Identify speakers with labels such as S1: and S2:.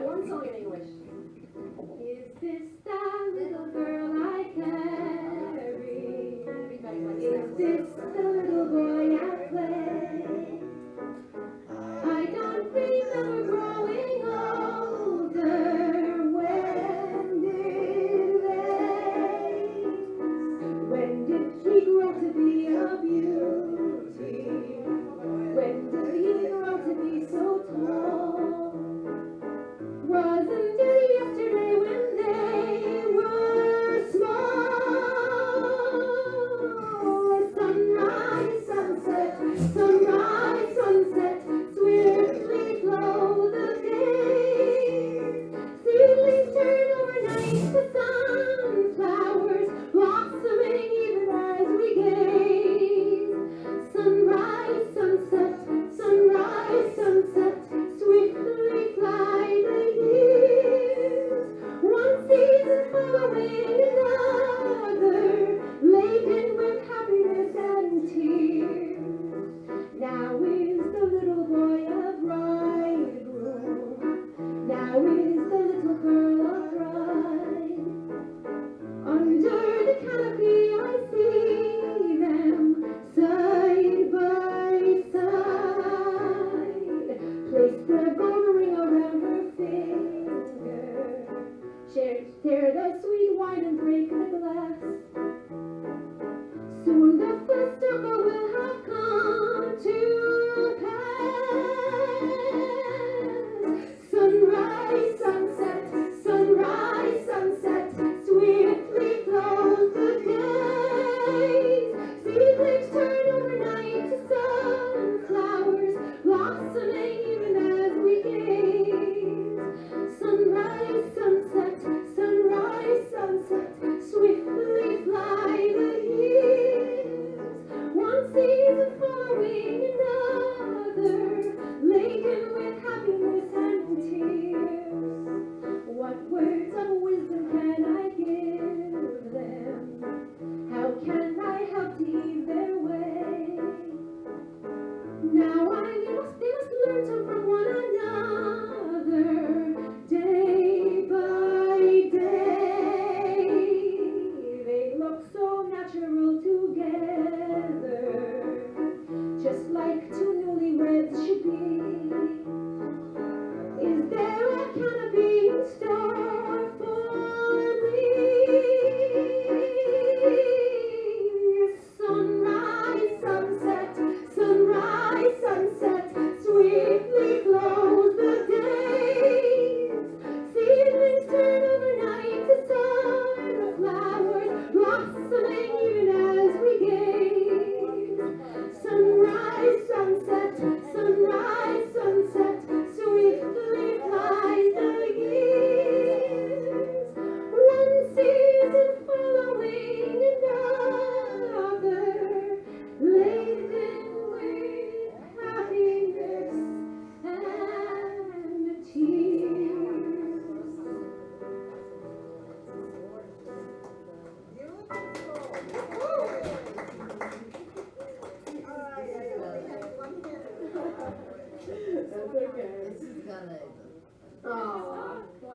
S1: one song in English.
S2: Is this the little girl I carry? Is this the little boy I play? I don't remember growing older. When did they? When did he grow to be a beauty? When did he grow to be so tall? Wasn't it yesterday when they were small? Sunrise, sunset, swiftly flow the days. Seedlings turn overnight to sunflowers, blossoming even as we gaze. Sunrise, sunset, swiftly fly the years. One season following another, laden with happiness and tears. Now is the little boy a bridegroom. Now is the little girl a